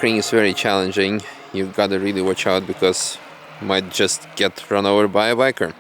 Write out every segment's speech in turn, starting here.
Nürburgring is very challenging. You've got to really watch out because you might just get run over by a biker.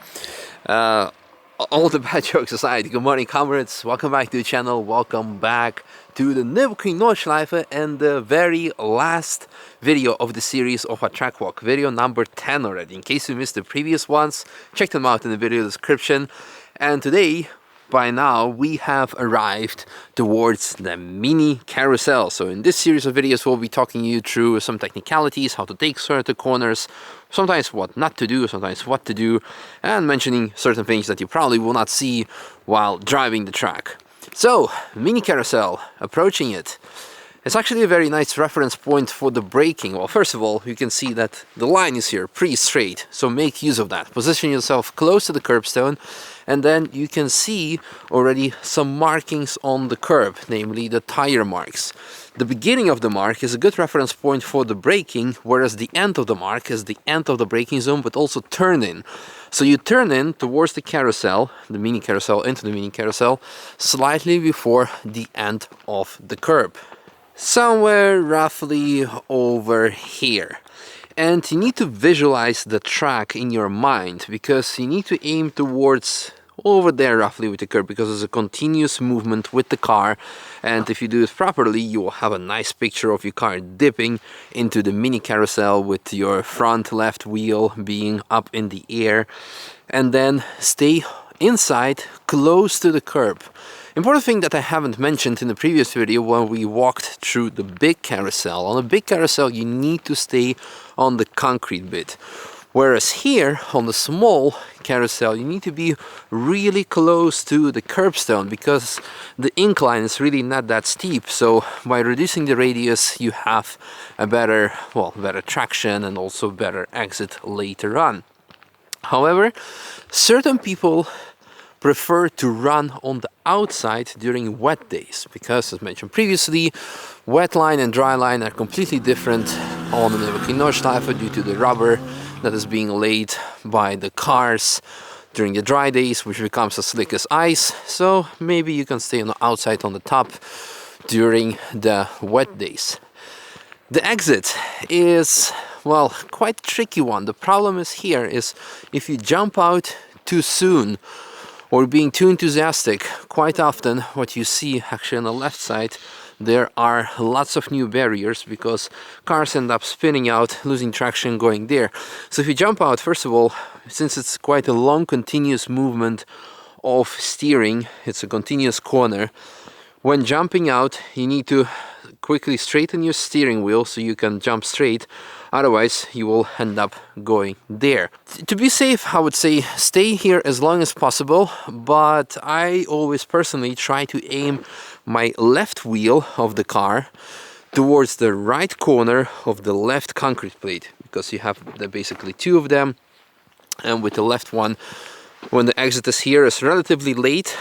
All the bad jokes aside, good morning comrades, welcome back to the channel, welcome back to the Nürburgring Nordschleife and the very last video of the series of a track walk, video number 10 already. In case you missed the previous ones, check them out in the video description. And today, by now, we have arrived towards the Mini-Karussell. So in this series of videos, we'll be talking you through some technicalities, how to take certain corners, sometimes what not to do, sometimes what to do, and mentioning certain things that you probably will not see while driving the track. So, Mini-Karussell, approaching it. It's actually a very nice reference point for the braking. Well, first of all, you can see that the line is here pretty straight, so make use of that. Position yourself close to the curbstone, and then you can see already some markings on the curb, namely the tire marks. The beginning of the mark is a good reference point for the braking, whereas the end of the mark is the end of the braking zone, but also turn in. So you turn in towards the carousel, the Mini-Karussell, into the Mini-Karussell, slightly before the end of the curb. Somewhere roughly over here. And you need to visualize the track in your mind, because you need to aim towards over there roughly with the curb, because there's a continuous movement with the car, and if you do it properly you will have a nice picture of your car dipping into the Mini-Karussell with your front left wheel being up in the air, and then stay inside close to the curb. Important thing that I haven't mentioned in the previous video when we walked through the big carousel. On a big carousel you need to stay on the concrete bit. Whereas here on the small carousel you need to be really close to the curbstone because the incline is really not that steep. So by reducing the radius you have a better traction and also better exit later on. However, certain people prefer to run on the outside during wet days because, as mentioned previously, wet line and dry line are completely different on the Nürburgring Nordschleife due to the rubber that is being laid by the cars during the dry days, which becomes as slick as ice. So maybe you can stay on the outside on the top during the wet days. The exit is, well, quite a tricky one. The problem is here is if you jump out too soon or being too enthusiastic, quite often what you see actually on the left side, there are lots of new barriers because cars end up spinning out, losing traction going there. So if you jump out, first of all, since it's quite a long continuous movement of steering, it's a continuous corner, when jumping out you need to quickly straighten your steering wheel so you can jump straight, otherwise you will end up going there. To be safe, I would say stay here as long as possible, but I always personally try to aim my left wheel of the car towards the right corner of the left concrete plate, because you have basically two of them, and with the left one, when the exit is here, is relatively late,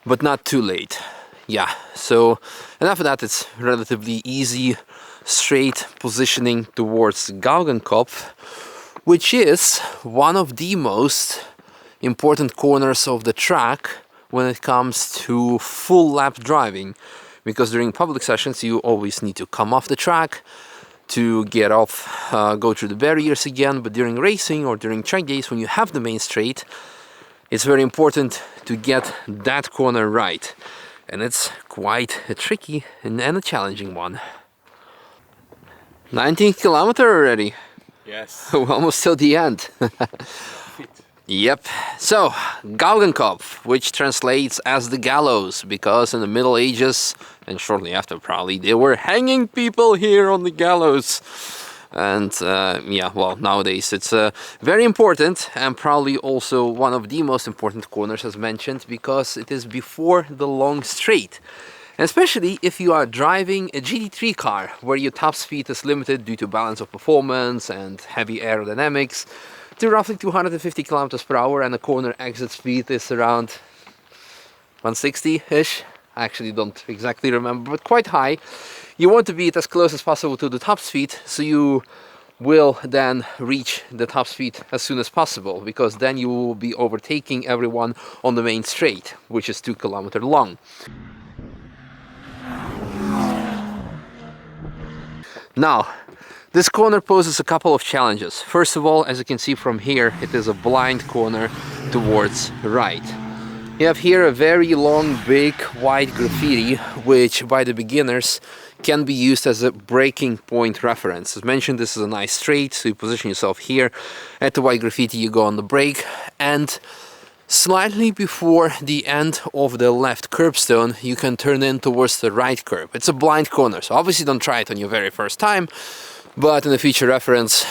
but not too late. Yeah, so and after that it's relatively easy, straight positioning towards Galgenkopf, which is one of the most important corners of the track when it comes to full lap driving, because during public sessions you always need to come off the track to get off, go through the barriers again, but during racing or during track days when you have the main straight, it's very important to get that corner right. And it's quite a tricky and a challenging one. 19 kilometers already. Yes. We're almost till the end. Yep. So, Galgenkopf, which translates as the gallows, because in the Middle Ages, and shortly after probably, they were hanging people here on the gallows. And yeah, well, nowadays it's very important and probably also one of the most important corners, as mentioned, because it is before the long straight. And especially if you are driving a GT3 car where your top speed is limited due to balance of performance and heavy aerodynamics to roughly 250 kilometers per hour, and the corner exit speed is around 160-ish. I actually don't exactly remember, but quite high. You want to be as close as possible to the top speed, so you will then reach the top speed as soon as possible, because then you will be overtaking everyone on the main straight, which is 2 kilometers long. Now, this corner poses a couple of challenges. First of all, as you can see from here, it is a blind corner towards right. You have here a very long, big, white graffiti, which by the beginners can be used as a braking point reference. As mentioned, this is a nice straight, so you position yourself here. At the white graffiti, you go on the brake, and slightly before the end of the left curbstone, you can turn in towards the right curb. It's a blind corner, so obviously don't try it on your very first time, but in a future reference,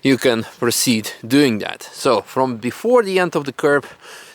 you can proceed doing that. So from before the end of the curb,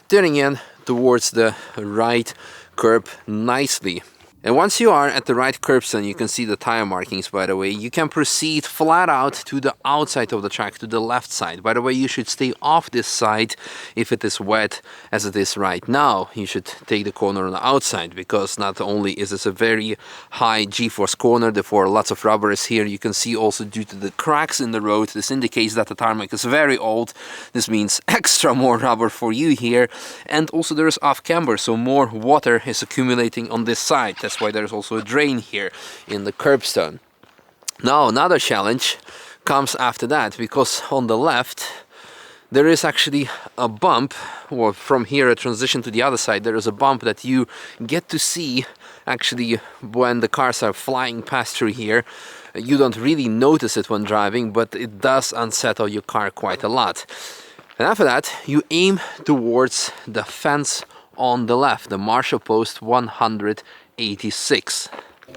turning in towards the right curb nicely. And once you are at the right curbstone, you can see the tire markings, by the way, you can proceed flat out to the outside of the track, to the left side. By the way, you should stay off this side if it is wet, as it is right now. You should take the corner on the outside, because not only is this a very high G-force corner, therefore lots of rubber is here. You can see also, due to the cracks in the road, this indicates that the tarmac is very old. This means extra more rubber for you here. And also there is off camber, so more water is accumulating on this side. That's why there's also a drain here in the curbstone. Now another challenge comes after that, because on the left there is actually a bump, or from here a transition to the other side, there is a bump that you get to see actually when the cars are flying past through here. You don't really notice it when driving, but it does unsettle your car quite a lot. And after that, you aim towards the fence on the left, the Marshal Post 186.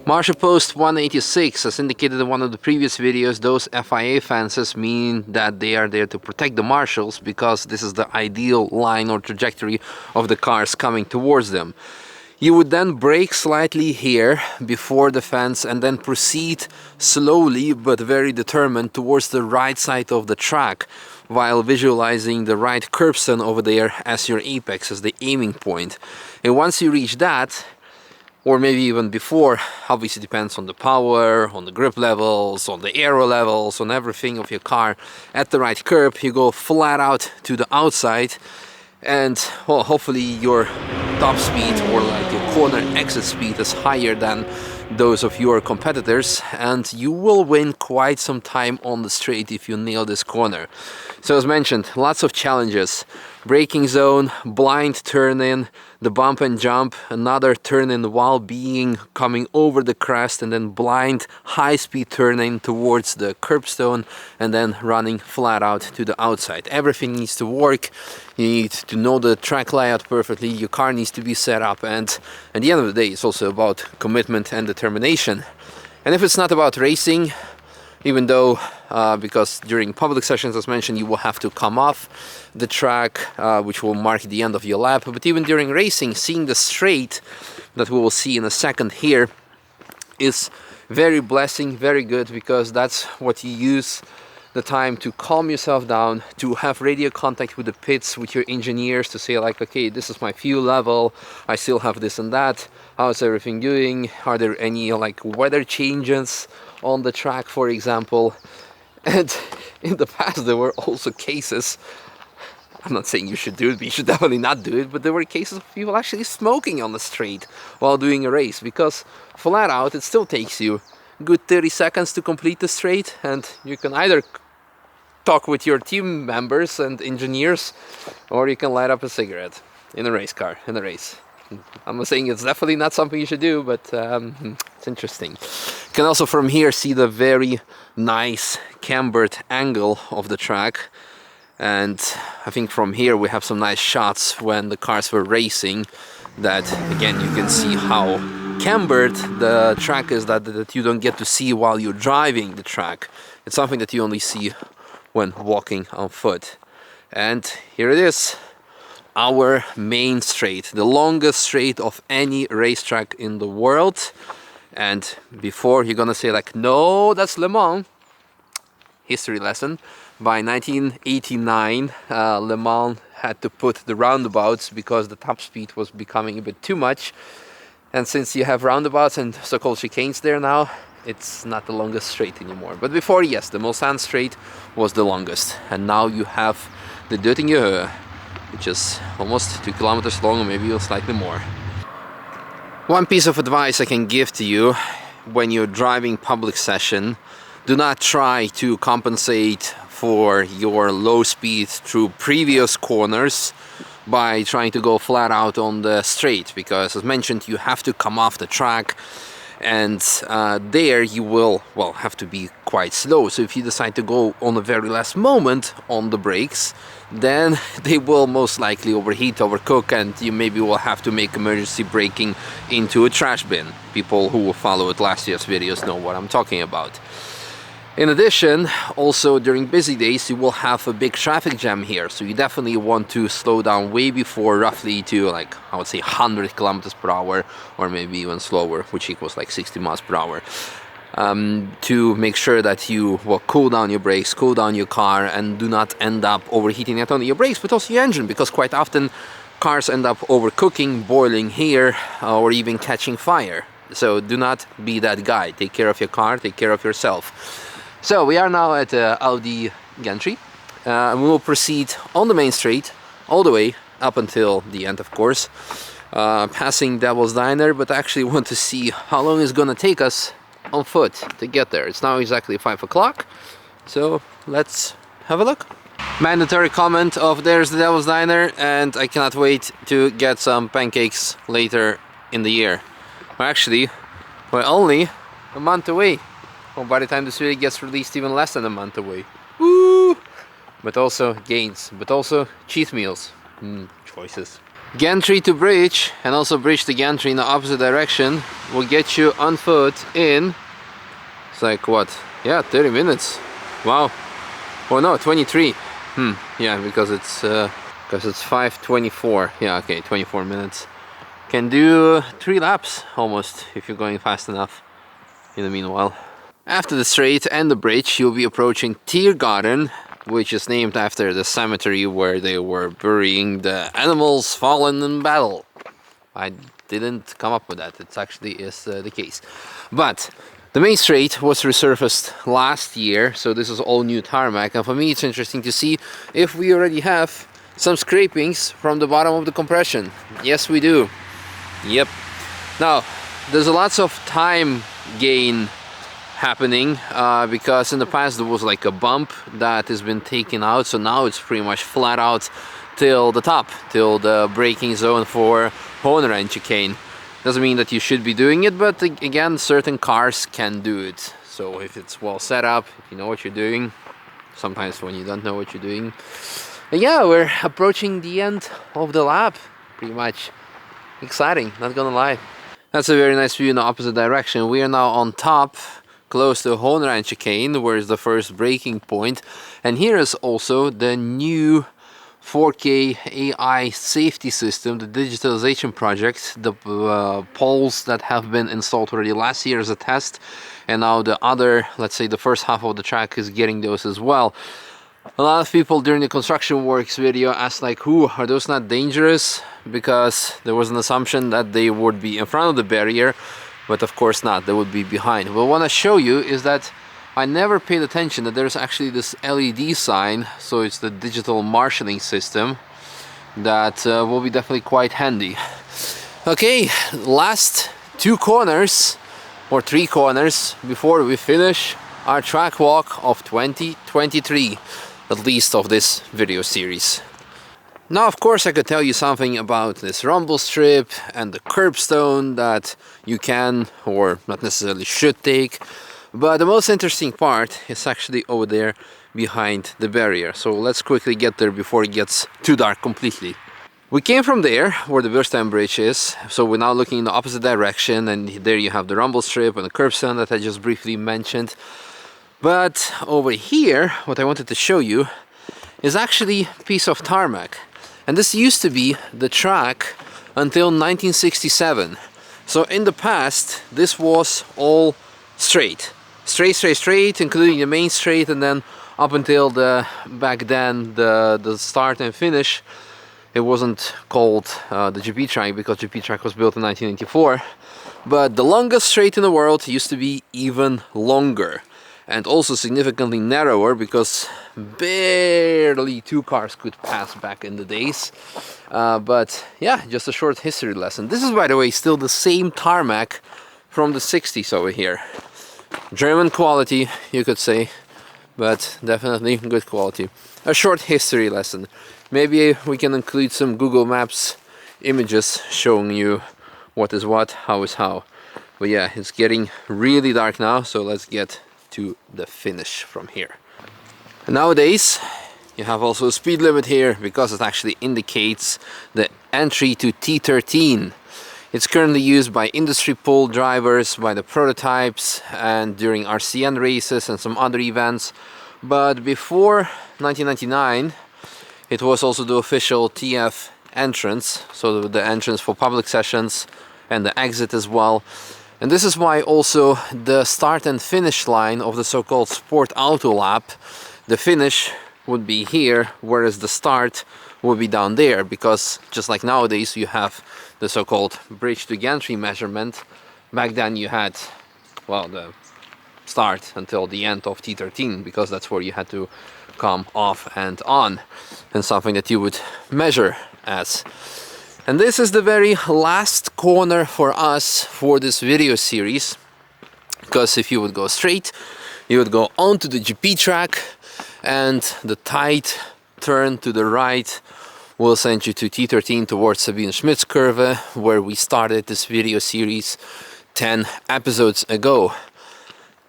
Marshal Post 186, as indicated in one of the previous videos, those FIA fences mean that they are there to protect the marshals, because this is the ideal line or trajectory of the cars coming towards them. You would then brake slightly here before the fence and then proceed slowly but very determined towards the right side of the track, while visualizing the right curbstone over there as your apex, as the aiming point. And once you reach that, or maybe even before, obviously depends on the power, on the grip levels, on the aero levels, on everything of your car, at the right curb, you go flat out to the outside, and well, hopefully your top speed, or like your corner exit speed, is higher than those of your competitors, and you will win quite some time on the straight if you nail this corner. So as mentioned, lots of challenges: braking zone, blind turn in, the bump and jump, another turn in while coming over the crest, and then blind high speed turning towards the curbstone, and then running flat out to the outside. Everything needs to work. You need to know the track layout perfectly, your car needs to be set up, and at the end of the day it's also about commitment and determination. And if it's not about racing, even though because during public sessions, as mentioned, you will have to come off the track, which will mark the end of your lap, but even during racing, seeing the straight that we will see in a second here is very blessing, very good, because that's what you use the time to calm yourself down, to have radio contact with the pits, with your engineers, to say like, okay, this is my fuel level, I still have this and that, how's everything doing, are there any like weather changes on the track, for example. And in the past there were also cases, I'm not saying you should do it, but you should definitely not do it, but there were cases of people actually smoking on the straight while doing a race, because flat out it still takes you a good 30 seconds to complete the straight, and you can either talk with your team members and engineers, or you can light up a cigarette in a race car, in a race. I'm not saying it's definitely not something you should do, but it's interesting. You can also from here see the very nice cambered angle of the track, and I think from here we have some nice shots when the cars were racing, that again you can see how cambered the track is, that you don't get to see while you're driving the track. It's something that you only see when walking on foot. And here it is, our main straight, the longest straight of any racetrack in the world. And before you're gonna say like, no, that's Le Mans, history lesson. By 1989, Le Mans had to put the roundabouts because the top speed was becoming a bit too much. And since you have roundabouts and so-called chicanes there now, it's not the longest straight anymore. But before, yes, the Mulsanne straight was the longest. And now you have the Döttinger Höhe, which is almost 2 kilometers long, or maybe even slightly more. One piece of advice I can give to you: when you're driving public session, do not try to compensate for your low speed through previous corners by trying to go flat out on the straight, because as mentioned, you have to come off the track, and there you will, well, have to be quite slow. So if you decide to go on the very last moment on the brakes, then they will most likely overheat, overcook, and you maybe will have to make emergency braking into a trash bin. People who followed last year's videos know what I'm talking about. In addition, also during busy days, you will have a big traffic jam here, so you definitely want to slow down way before, roughly to, like, I would say 100 kilometers per hour, or maybe even slower, which equals like 60 miles per hour, to make sure that you will cool down your brakes, cool down your car, and do not end up overheating not only your brakes but also your engine, because quite often cars end up overcooking, boiling here, or even catching fire. So do not be that guy. Take care of your car, take care of yourself. So we are now at Audi Gantry, and we will proceed on the main straight all the way up until the end, of course, passing Devil's Diner, but I actually want to see how long it's gonna take us on foot to get there. It's now exactly 5 o'clock, so let's have a look. Mandatory comment of there's the Devil's Diner, and I cannot wait to get some pancakes later in the year. Well, actually, we're only a month away. Well, by the time this video gets released, even less than a month away. Woo! But also gains, but also cheat meals. Choices. Gantry to bridge, and also bridge to Gantry in the opposite direction, will get you on foot in, it's like what? Yeah, 30 minutes. Wow. Oh no, 23. Yeah, because it's 5:24. Yeah, okay, 24 minutes. Can do 3 laps almost if you're going fast enough in the meanwhile. After the straight and the bridge, you'll be approaching Tiergarten, which is named after the cemetery where they were burying the animals fallen in battle. I didn't come up with that, it actually is the case. But the main straight was resurfaced last year, so this is all new tarmac, and for me it's interesting to see if we already have some scrapings from the bottom of the compression. Yes, we do. Yep. Now, there's lots of time gain happening because in the past there was like a bump that has been taken out, so now it's pretty much flat out till the top, till the braking zone for Hohenrain chicane. Doesn't mean that you should be doing it, but again, certain cars can do it. So if it's well set up, if you know what you're doing, sometimes when you don't know what you're doing. And yeah, we're approaching the end of the lap, pretty much. Exciting, not gonna lie. That's a very nice view in the opposite direction. We are now on top, close to Hohenrain chicane, where is the first braking point, and here is also the new 4K AI safety system, the digitalization project, the poles that have been installed already last year as a test, and now the other, let's say the first half of the track is getting those as well. A lot of people during the construction works video asked like, are those not dangerous? Because there was an assumption that they would be in front of the barrier, but of course not, they would be behind. What I want to show you is that I never paid attention that there's actually this LED sign, so it's the digital marshalling system that will be definitely quite handy. Okay, last 2 corners or 3 corners before we finish our track walk of 2023, at least of this video series. Now, of course, I could tell you something about this rumble strip and the curbstone that you can or not necessarily should take, but the most interesting part is actually over there behind the barrier. So let's quickly get there before it gets too dark completely. We came from there where the Bürstein Bridge is, so we're now looking in the opposite direction, and there you have the rumble strip and the curbstone that I just briefly mentioned. But over here, what I wanted to show you is actually a piece of tarmac. And this used to be the track until 1967. So in the past, this was all straight, including the main straight, and then up until back then the start and finish, it wasn't called the GP track because GP track was built in 1984. But the longest straight in the world used to be even longer, and also significantly narrower because barely 2 cars could pass back in the days. But yeah, just a short history lesson. This is, by the way, still the same tarmac from the 60s over here. German quality, you could say, but definitely good quality. A short history lesson. Maybe we can include some Google Maps images showing you what is what, how is how. But yeah, it's getting really dark now, so let's get to the finish from here. Nowadays, you have also a speed limit here because it actually indicates the entry to T13. It's currently used by industry pool drivers, by the prototypes, and during RCN races and some other events. But before 1999, it was also the official TF entrance, so the entrance for public sessions and the exit as well. And this is why also the start and finish line of the so-called Sport Auto Lap, the finish would be here, whereas the start would be down there, because just like nowadays you have the so-called bridge to gantry measurement, back then you had, well, the start until the end of T13, because that's where you had to come off and on, and something that you would measure as. And this is the very last corner for us for this video series, because if you would go straight, you would go onto the GP track, and the tight turn to the right will send you to T13 towards Sabine Schmidt's curve, where we started this video series 10 episodes ago.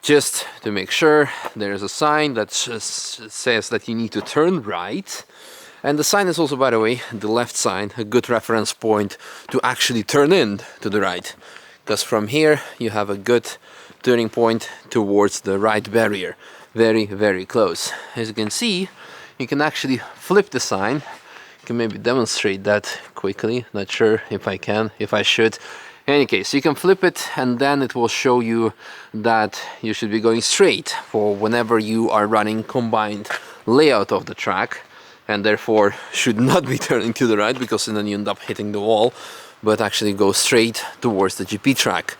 Just to make sure, there's a sign that says that you need to turn right. And the sign is also, by the way, the left sign, a good reference point to actually turn in to the right. Because from here you have a good turning point towards the right barrier. Very, very close. As you can see, you can actually flip the sign. You can maybe demonstrate that quickly. Not sure if I can, if I should. In any case, you can flip it and then it will show you that you should be going straight for whenever you are running combined layout of the track, and therefore should not be turning to the right, because then you end up hitting the wall, but actually go straight towards the GP track,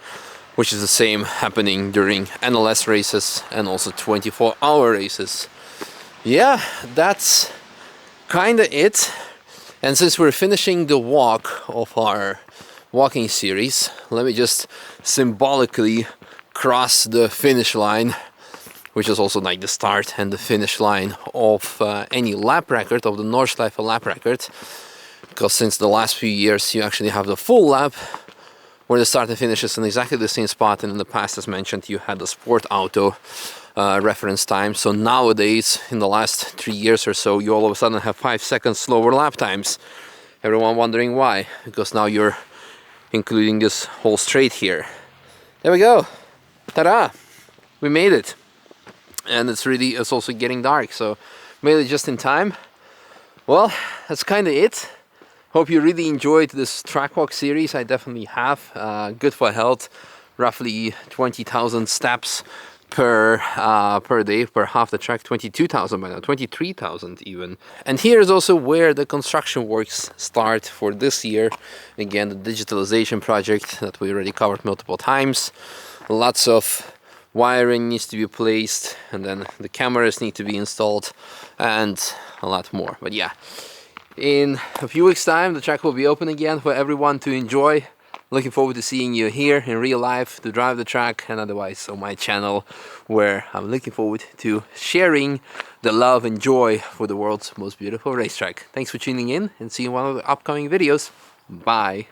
which is the same happening during NLS races and also 24-hour races. Yeah, that's kinda it. And since we're finishing the walk of our walking series, let me just symbolically cross the finish line, which is also like the start and the finish line of any lap record, of the Nordschleife lap record, because since the last few years you actually have the full lap where the start and finish is in exactly the same spot, and in the past, as mentioned, you had the Sport Auto reference time. So nowadays, in the last 3 years or so, you all of a sudden have 5 seconds slower lap times. Everyone wondering why, because now you're including this whole straight here. There we go. Ta-da! We made it. And it's also getting dark, so made it just in time. Well, that's kind of it. Hope you really enjoyed this track walk series. I definitely have. Good for health. Roughly 20,000 steps per day, per half the track. 22,000 by now, 23,000 even. And here is also where the construction works start for this year. Again, the digitalization project that we already covered multiple times. Lots of wiring needs to be placed, and then the cameras need to be installed, and a lot more. But yeah, in a few weeks time the track will be open again for everyone to enjoy. Looking forward to seeing you here in real life to drive the track, and otherwise on my channel, where I'm looking forward to sharing the love and joy for the world's most beautiful racetrack. Thanks for tuning in, and see you in one of the upcoming videos. Bye.